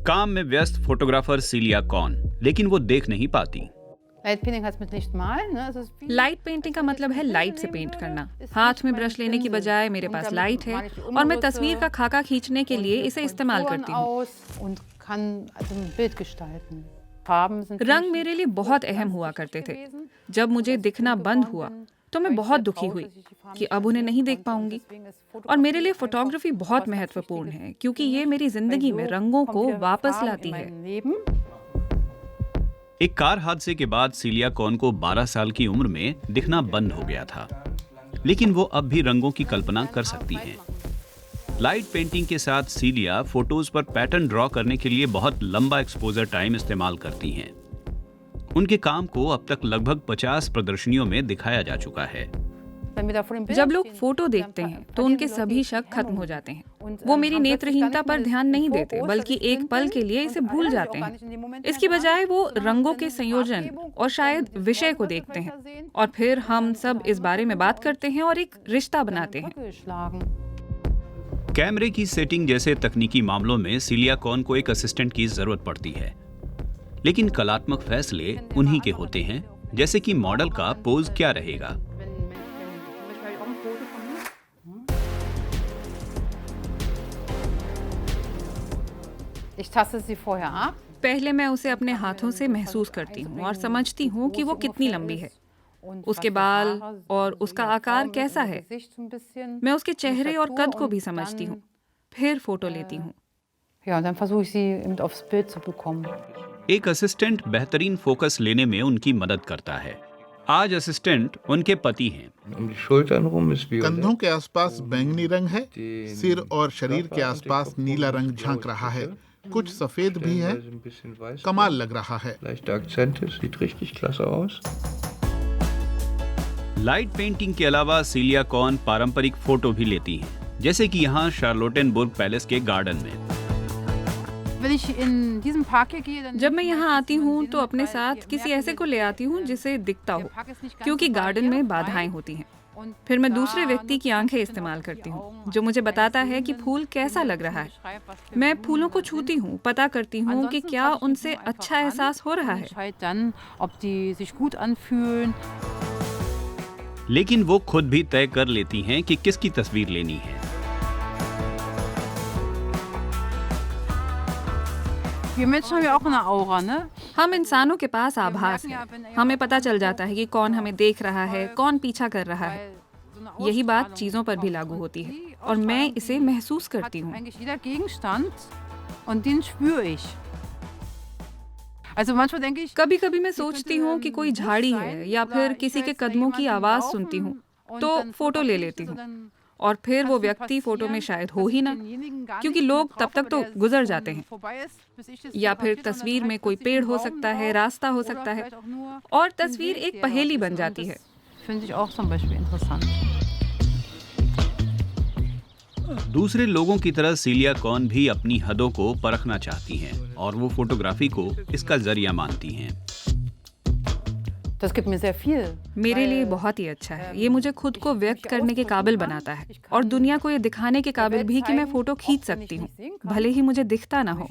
काम में व्यस्त फोटोग्राफर सीलिया कॉन, लेकिन वो देख नहीं पाती। लाइट पेंटिंग का मतलब है लाइट से पेंट करना। हाथ में ब्रश लेने की बजाय मेरे पास लाइट है और मैं तस्वीर का खाका खींचने के लिए इसे इस्तेमाल करती हूँ। रंग मेरे लिए बहुत अहम हुआ करते थे। जब मुझे दिखना बंद हुआ तो मैं बहुत दुखी हुई कि अब उन्हें नहीं देख पाऊंगी। और मेरे लिए फोटोग्राफी बहुत महत्वपूर्ण है क्योंकि ये मेरी जिंदगी में रंगों को वापस लाती है। एक कार हादसे के बाद सीलिया कॉन को 12 साल की उम्र में दिखना बंद हो गया था, लेकिन वो अब भी रंगों की कल्पना कर सकती हैं। लाइट पेंटिंग के साथ सीलिया फोटोज पर पैटर्न ड्रॉ करने के लिए बहुत लंबा एक्सपोजर टाइम इस्तेमाल करती हैं। उनके काम को अब तक लगभग 50 प्रदर्शनियों में दिखाया जा चुका है। जब लोग फोटो देखते हैं तो उनके सभी शक खत्म हो जाते हैं। वो मेरी नेत्रहीनता पर ध्यान नहीं देते, बल्कि एक पल के लिए इसे भूल जाते हैं। इसकी बजाय वो रंगों के संयोजन और शायद विषय को देखते हैं, और फिर हम सब इस बारे में बात करते हैं और एक रिश्ता बनाते हैं। कैमरे की सेटिंग जैसे तकनीकी मामलों में सीलिया कॉन को एक असिस्टेंट की जरूरत पड़ती है, लेकिन कलात्मक फैसले उन्हीं के होते हैं, जैसे कि मॉडल का पोज क्या रहेगा। पहले मैं उसे अपने हाथों से महसूस करती हूँ और समझती हूँ कि वो कितनी लंबी है, उसके बाल और उसका आकार कैसा है। मैं उसके चेहरे और कद को भी समझती हूँ, फिर फोटो लेती हूँ। एक असिस्टेंट बेहतरीन फोकस लेने में उनकी मदद करता है। आज असिस्टेंट उनके पति हैं। कंधों के आसपास बैंगनी रंग है, सिर और शरीर के आसपास नीला रंग झांक रहा है, कुछ सफेद भी है। कमाल लग रहा है। लाइट पेंटिंग के अलावा सीलिया कॉन पारंपरिक फोटो भी लेती हैं, जैसे कि यहाँ शार्लोटेनबुर्ग पैलेस के गार्डन में। जब मैं यहाँ आती हूँ तो अपने साथ किसी ऐसे को ले आती हूँ जिसे दिखता हो, क्योंकि गार्डन में बाधाएं होती हैं। फिर मैं दूसरे व्यक्ति की आंखें इस्तेमाल करती हूँ जो मुझे बताता है कि फूल कैसा लग रहा है। मैं फूलों को छूती हूँ, पता करती हूँ कि क्या उनसे अच्छा एहसास हो रहा है। लेकिन वो खुद भी तय कर लेती हैं कि किसकी तस्वीर लेनी है। हम इंसानों के पास आभास है। हमें पता चल जाता है कि कौन हमें देख रहा है, कौन पीछा कर रहा है। यही बात चीजों पर भी लागू होती है और मैं इसे महसूस करती हूँ। कभी कभी मैं सोचती हूँ कि कोई झाड़ी है या फिर किसी के कदमों की आवाज सुनती हूँ तो फोटो ले लेती हूँ, और फिर वो व्यक्ति फोटो में शायद हो ही ना, क्योंकि लोग तब तक तो गुजर जाते हैं। या फिर तस्वीर में कोई पेड़ हो सकता है, रास्ता हो सकता है, और तस्वीर एक पहेली बन जाती है। दूसरे लोगों की तरह सीलिया कॉन भी अपनी हदों को परखना चाहती हैं और वो फोटोग्राफी को इसका जरिया मानती हैं। मेरे लिए बहुत ही अच्छा है। ये मुझे खुद को व्यक्त करने के काबिल बनाता है और दुनिया को ये दिखाने के काबिल भी कि मैं फोटो खींच सकती हूँ, भले ही मुझे दिखता ना हो।